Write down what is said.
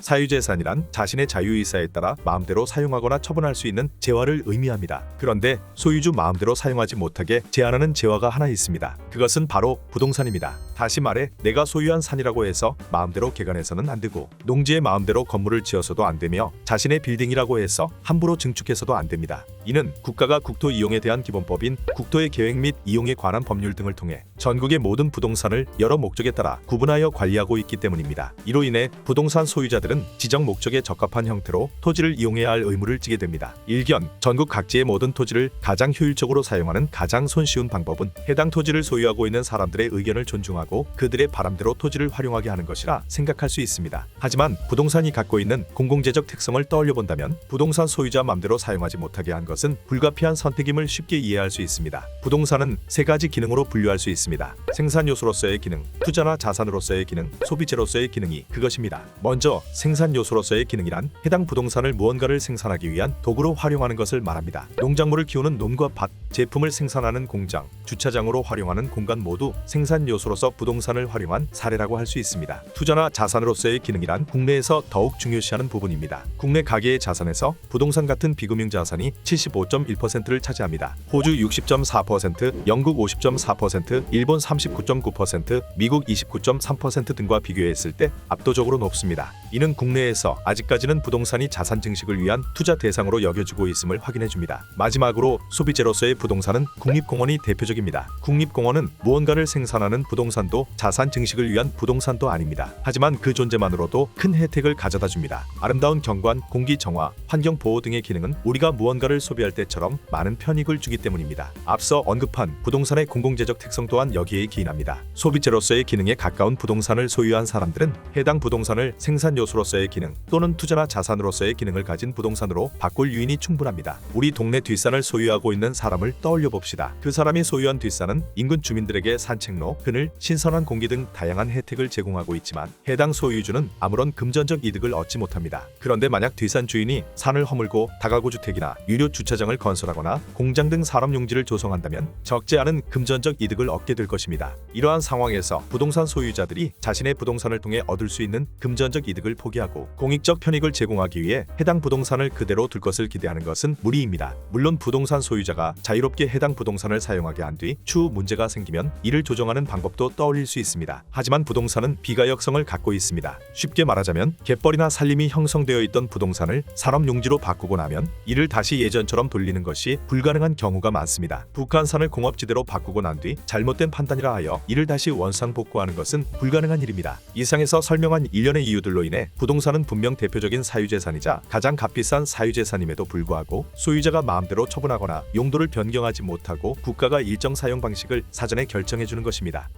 사유재산이란 자신의 자유의사에 따라 마음대로 사용하거나 처분할 수 있는 재화를 의미합니다. 그런데 소유주 마음대로 사용하지 못하게 제한하는 재화가 하나 있습니다. 그것은 바로 부동산입니다. 다시 말해 내가 소유한 산이라고 해서 마음대로 개간해서는 안 되고, 농지에 마음대로 건물을 지어서도 안 되며, 자신의 빌딩이라고 해서 함부로 증축해서도 안 됩니다. 이는 국가가 국토 이용에 대한 기본법인 국토의 계획 및 이용에 관한 법률 등을 통해 전국의 모든 부동산을 여러 목적에 따라 구분하여 관리하고 있기 때문입니다. 이로 인해 부동산 소유자들은 지정 목적에 적합한 형태로 토지를 이용해야 할 의무를 지게 됩니다. 일견 전국 각지의 모든 토지를 가장 효율적으로 사용하는 가장 손쉬운 방법은 해당 토지를 소유하고 있는 사람들의 의견을 존중하고 그들의 바람대로 토지를 활용하게 하는 것이라 생각할 수 있습니다. 하지만 부동산이 갖고 있는 공공재적 특성을 떠올려 본다면 부동산 소유자 맘대로 사용하지 못하게 한 것은 불가피한 선택임을 쉽게 이해할 수 있습니다. 부동산은 세 가지 기능으로 분류할 수 있습니다. 생산 요소로서의 기능, 투자나 자산으로서의 기능, 소비재로서의 기능이 그것입니다. 먼저 생산 요소로서의 기능이란 해당 부동산을 무언가를 생산하기 위한 도구로 활용하는 것을 말합니다. 농작물을 키우는 논과 밭, 제품을 생산하는 공장, 주차장으로 활용하는 공간 모두 생산 요소로서 부동산을 활용한 사례라고 할 수 있습니다. 투자나 자산으로서의 기능이란 국내에서 더욱 중요시하는 부분입니다. 국내 가계의 자산에서 부동산 같은 비금융 자산이 75.1%를 차지합니다. 호주 60.4%, 영국 50.4%, 일본 39.9%, 미국 29.3% 등과 비교했을 때 압도적으로 높습니다. 이는 국내에서 아직까지는 부동산이 자산 증식을 위한 투자 대상으로 여겨지고 있음을 확인해줍니다. 마지막으로 소비재로서의 부동산은 국립공원이 대표적입니다. 국립공원은 무언가를 생산하는 부동산도 자산 증식을 위한 부동산도 아닙니다. 하지만 그 존재만으로도 큰 혜택을 가져다 줍니다. 아름다운 경관, 공기 정화, 환경 보호 등의 기능은 우리가 무언가를 소비할 때처럼 많은 편익을 주기 때문입니다. 앞서 언급한 부동산의 공공재적 특성 또한 여기에 기인합니다. 소비재로서의 기능에 가까운 부동산을 소유한 사람들은 해당 부동산을 생산 요소로서의 기능 또는 투자나 자산으로서의 기능을 가진 부동산으로 바꿀 유인이 충분합니다. 우리 동네 뒷산을 소유하고 있는 사람을 떠올려 봅시다. 그 사람이 소유한 뒷산은 인근 주민들에게 산책로, 그늘, 신선한 공기 등 다양한 혜택을 제공하고 있지만 해당 소유주는 아무런 금전적 이득을 얻지 못합니다. 그런데 만약 뒷산 주인이 산을 허물고 다가구 주택이나 유료 주차장을 건설하거나 공장 등 산업용지를 조성한다면 적지 않은 금전적 이득을 얻게 될 것입니다. 이러한 상황에서 부동산 소유자들이 자신의 부동산을 통해 얻을 수 있는 금전적 이득을 포기하고 공익적 편익을 제공하기 위해 해당 부동산을 그대로 둘 것을 기대하는 것은 무리입니다. 물론 부동산 소유자가 자유롭게 해당 부동산을 사용하게 한 뒤 추후 문제가 생기면 이를 조정하는 방법도 떠올릴 수 있습니다. 하지만 부동산은 비가역성을 갖고 있습니다. 쉽게 말하자면 갯벌이나 산림이 형성되어 있던 부동산을 산업용지로 바꾸고 나면 이를 다시 예전처럼 돌리는 것이 불가능한 경우가 많습니다. 북한산을 공업지대로 바꾸고 난 뒤 잘못된 판단이라 하여 이를 다시 원상복구하는 것은 불가능한 일입니다. 이상에서 설명한 일련의 이유들로 인해 부동산은 분명 대표적인 사유재산이자 가장 값비싼 사유재산임에도 불구하고 소유자가 마음대로 처분하거나 용도를 변경하지 못하고 국가가 일정 사용 방식을 사전에 결정해 주는 것입니다.